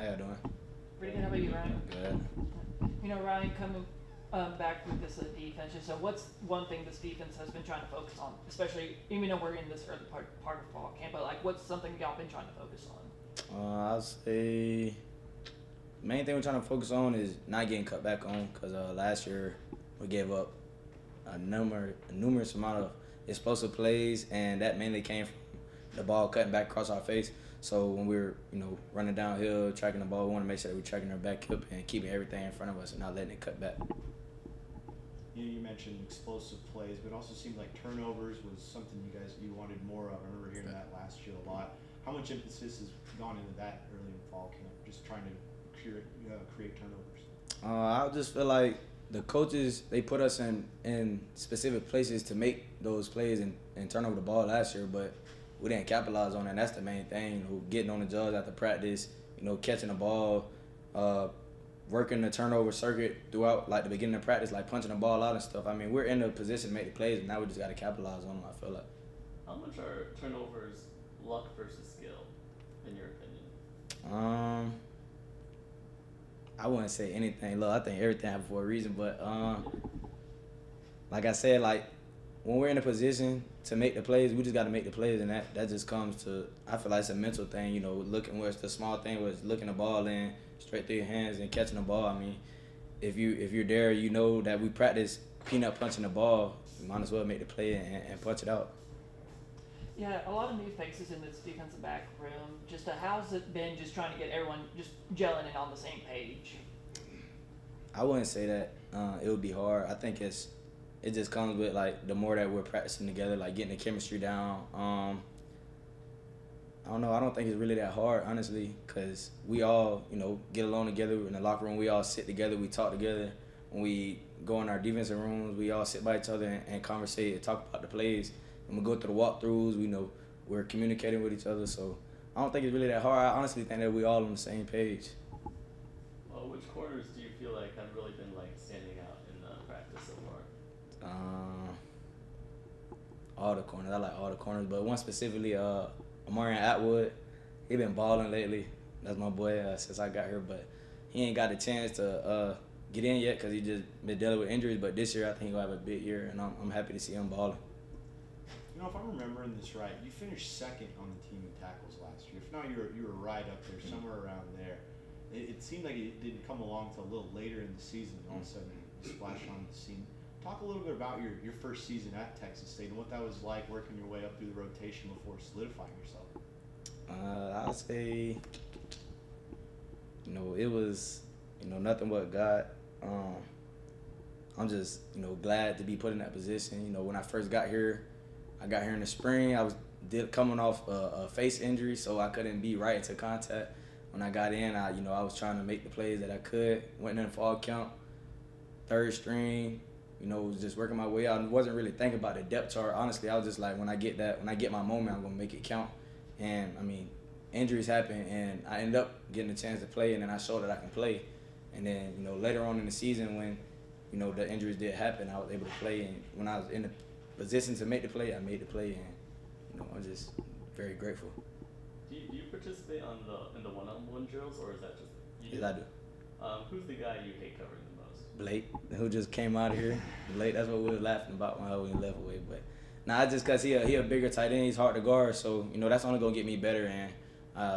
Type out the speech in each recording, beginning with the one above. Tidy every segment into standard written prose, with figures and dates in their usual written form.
How y'all doing? Pretty good. How about you, Ryan? Good. Ryan, coming back with this defense. So, what's one thing this defense has been trying to focus on, especially even though we're in this early part of fall camp? But like, what's something y'all been trying to focus on? I'll say main thing we're trying to focus on is not getting cut back on because last year we gave up a numerous amount of explosive plays, and that mainly came from the ball cutting back across our face. So when we're running downhill, tracking the ball, we want to make sure that we're tracking our back hip and keeping everything in front of us and not letting it cut back. You mentioned explosive plays, but it also seemed like turnovers was something you wanted more of. I remember hearing that last year a lot. How much emphasis has gone into that early in fall camp, just trying to create turnovers? I just feel like the coaches, they put us in specific places to make those plays and turn over the ball last year, but we didn't capitalize on it. And that's the main thing. Getting on the job after practice, catching the ball, working the turnover circuit throughout like the beginning of practice, like punching the ball out and stuff. I mean, we're in a position to make the plays, and now we just got to capitalize on them, I feel like. How much are turnovers luck versus skill, in your opinion? I wouldn't say anything. Look, I think everything happened for a reason, but like I said, like when we're in a position to make the plays, we just got to make the plays, and that just comes to, I feel like it's a mental thing, looking where it's the small thing where it's looking the ball in straight through your hands and catching the ball. I mean, if you're there, you know that we practice peanut punching the ball, you might as well make the play and punch it out. Yeah, a lot of new faces in this defensive back room. Just how's it been just trying to get everyone just gelling and on the same page? I wouldn't say that it would be hard. I think it just comes with like the more that we're practicing together, like getting the chemistry down. I don't know. I don't think it's really that hard, honestly, because we all, get along together in the locker room. We all sit together. We talk together. When we go in our defensive rooms, we all sit by each other and conversate and talk about the plays. When we go through the walkthroughs, we know we're communicating with each other. So I don't think it's really that hard. I honestly think that we all on the same page. Well, which corners do you feel like have really been like standing out in the practice so far? All the corners. I like all the corners, but one specifically, Amarian Atwood. He been balling lately. That's my boy since I got here, but he ain't got the chance to get in yet because he just been dealing with injuries. But this year, I think he'll have a big year, and I'm happy to see him balling. If I'm remembering this right, you finished second on the team in tackles last year. If not, you were right up there, somewhere around there. It seemed like it didn't come along until a little later in the season, and all of a sudden you splashed on the scene. Talk a little bit about your first season at Texas State and what that was like working your way up through the rotation before solidifying yourself. I'll say, it was, nothing but God. I'm just, glad to be put in that position. When I first got here, I got here in the spring. I was coming off a face injury, so I couldn't be right into contact. When I got in, I was trying to make the plays that I could. Went in the fall camp, third string. Was just working my way out. I wasn't really thinking about the depth chart. Honestly, I was just like, when I get my moment, I'm gonna make it count. And I mean, injuries happen, and I ended up getting a chance to play, and then I showed that I can play. And then later on in the season, when the injuries did happen, I was able to play. And when I was in the position to make the play, I made the play, and I'm just very grateful. Do you participate in the one-on-one drills, or is that just you? Yes, I do. Who's the guy you hate covering the most? Blake, who just came out of here. Blake, that's what we were laughing about when we left away. But nah, just because he a bigger tight end, he's hard to guard, so that's only gonna get me better, and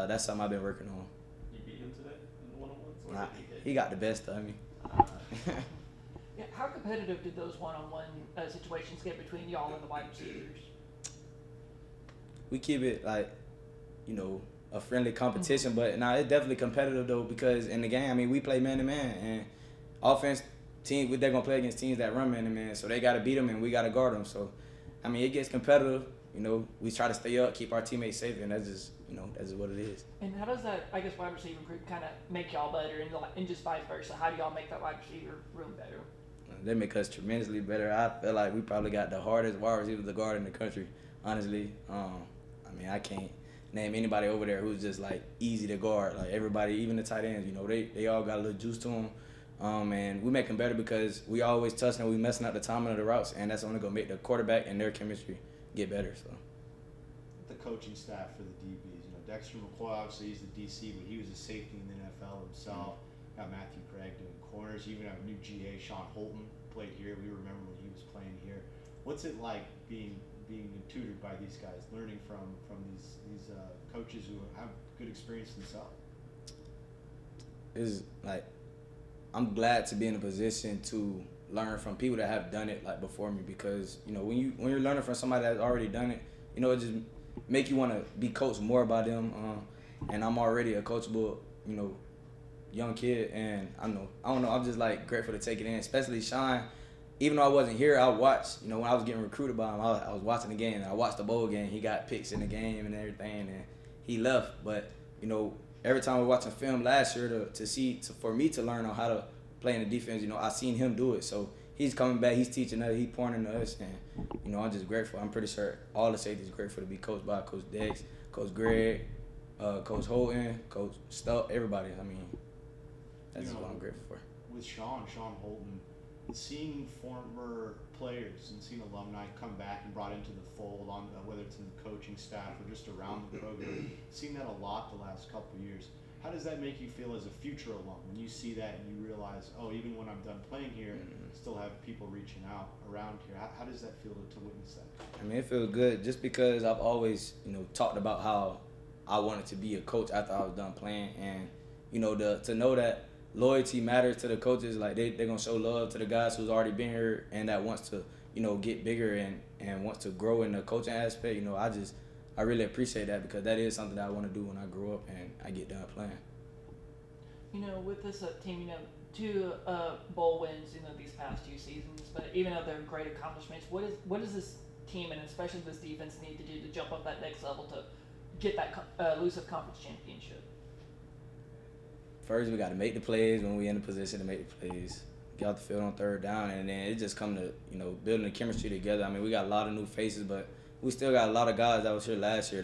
that's something I've been working on. You beat him today in the one-on-ones? Or Nah, did he hit he got the best of me. Yeah, how competitive did those one-on-one situations get between y'all and the wide receivers? We keep it like, a friendly competition, but nah, it's definitely competitive though, because in the game, I mean, we play man to man, and offense team, they're gonna play against teams that run man to man, so they gotta beat them and we gotta guard them. So, I mean, it gets competitive. We try to stay up, keep our teammates safe, and that's just what it is. And how does that, I guess, wide receiver group kind of make y'all better, and just vice versa? How do y'all make that wide receiver room better? They make us tremendously better. I feel like we probably got the hardest wide receiver to guard in the country, honestly. I mean, I can't name anybody over there who's just like easy to guard. Like everybody, even the tight ends, they all got a little juice to them. And we make them better because we always touching and we messing up the timing of the routes, and that's only gonna make the quarterback and their chemistry get better. So The coaching staff for the DBs, Dexter McCoy, obviously he's the DC, but he was a safety in the NFL himself. Got Matthew Craig doing corners. You even have new GA Sean Holton played here. We remember when he was playing here. What's it like being tutored by these guys, learning from these coaches who have good experience themselves? It's like I'm glad to be in a position to learn from people that have done it like before me, because when you're learning from somebody that's already done it, it just make you want to be coached more by them. And I'm already a coachable, young kid, and I don't know, I'm just like grateful to take it in, especially Sean. Even though I wasn't here, I watched, when I was getting recruited by him, I was watching the game, and I watched the bowl game. He got picks in the game and everything, and he left. But, every time we were watching film last year for me to learn on how to play in the defense, I seen him do it. So he's coming back, he's teaching us, he's pouring into us, and, I'm just grateful. I'm pretty sure all the safeties grateful to be coached by Coach Dex, Coach Greg, Coach Holton, Coach Stuck, everybody. I mean, that's what I'm grateful for. With Sean Holton, seeing former players and seeing alumni come back and brought into the fold, on whether it's in the coaching staff or just around the program, seeing that a lot the last couple of years. How does that make you feel as a future alum when you see that and you realize, oh, even when I'm done playing here, still have people reaching out around here? How does that feel to witness that? I mean, it feels good just because I've always, talked about how I wanted to be a coach after I was done playing, and to know that loyalty matters to the coaches. Like they're gonna show love to the guys who's already been here and that wants to get bigger and wants to grow in the coaching aspect. I really appreciate that, because that is something that I want to do when I grow up and I get done playing. With this team, 2 bowl wins, these past 2 seasons, but even though they're great accomplishments, what does this team and especially this defense need to do to jump up that next level to get that elusive conference championship? First, we got to make the plays when we're in the position to make the plays. Get out the field on 3rd down, and then it just come to building the chemistry together. I mean, we got a lot of new faces, but we still got a lot of guys that was here last year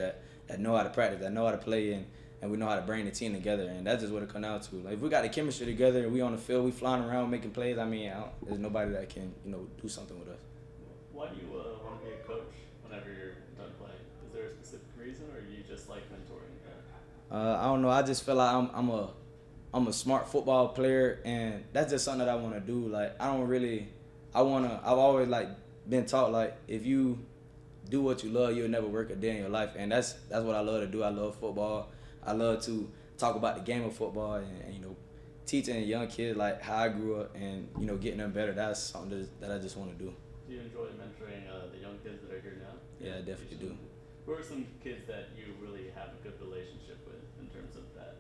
that know how to practice, that know how to play, and we know how to bring the team together, and that's just what it comes down to. Like, if we got the chemistry together and we on the field, we flying around making plays, I mean, there's nobody that can do something with us. Why do you want to be a coach whenever you're done playing? Is there a specific reason, or you just like mentoring? I don't know. I just feel like I'm a smart football player, and that's just something that I want to do. Like, I've always been taught, like, if you do what you love, you'll never work a day in your life, and that's what I love to do. I love football. I love to talk about the game of football and teaching young kids like how I grew up and getting them better. That's something that I just want to do. Do you enjoy mentoring the young kids that are here now? Yeah, I definitely do. Who are some kids that you really have a good relationship with in terms of that?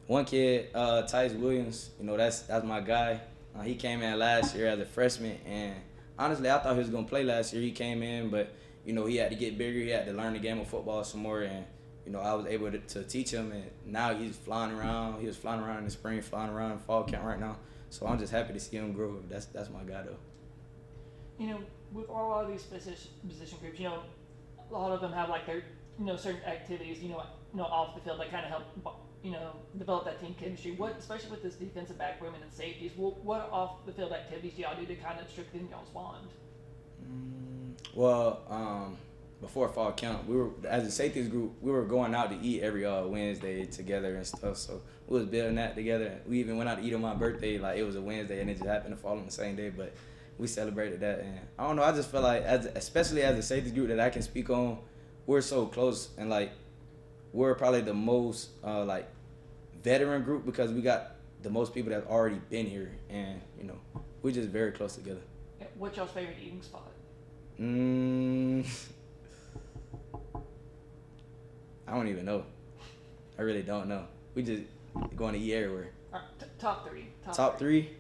One kid, Tice Williams, that's my guy. He came in last year as a freshman, and honestly, I thought he was gonna play last year. He came in, but he had to get bigger. He had to learn the game of football some more, and I was able to teach him. And now he's flying around. He was flying around in the spring, flying around in fall camp right now. So I'm just happy to see him grow. That's my guy though. With all of these position groups, a lot of them have like their certain activities, off the field that kind of help develop that team chemistry. What, especially with this defensive back, women and safeties, what off the field activities do y'all do to kind of strengthen y'all's bond? Well, before fall camp, we were, as a safeties group, we were going out to eat every Wednesday together and stuff. So we was building that together. We even went out to eat on my birthday, like it was a Wednesday, and it just happened to fall on the same day. But we celebrated that, and I don't know. I just feel like, especially as a safeties group that I can speak on, we're so close, and like we're probably the most veteran group because we got the most people that's already been here, and we're just very close together. What's y'all's favorite eating spot? I don't even know. I really don't know. We just going to eat everywhere. All right, top 3. Top 3?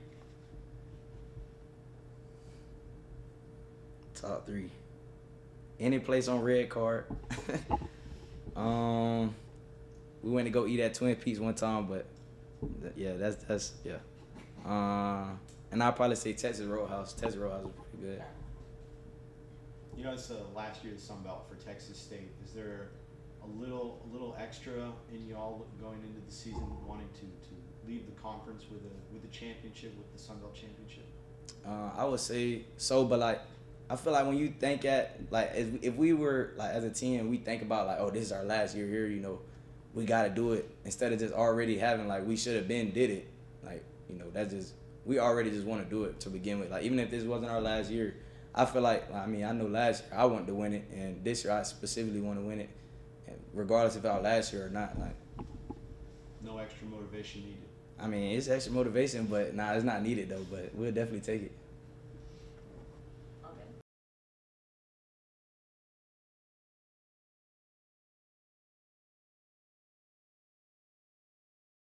Top 3. Any place on Red Card. We went to go eat at Twin Peaks one time, but yeah, that's yeah. And I'll probably say Texas Roadhouse. Texas Roadhouse is pretty good. It's last year's Sun Belt for Texas State. Is there a little extra in y'all going into the season wanting to leave the conference with a championship, with the Sun Belt championship? I would say so, but I feel like when you think if we were like as a team, we think about like, oh, this is our last year here, you know, we got to do it instead of just already having like we should have been did it. Like, you know, that's just we already just want to do it to begin with. Like even if this wasn't our last year, I feel like I mean I know last year I wanted to win it, and this year I specifically want to win it, and regardless if our last year or not. Like, no extra motivation needed. I mean it's extra motivation, but it's not needed though. But we'll definitely take it.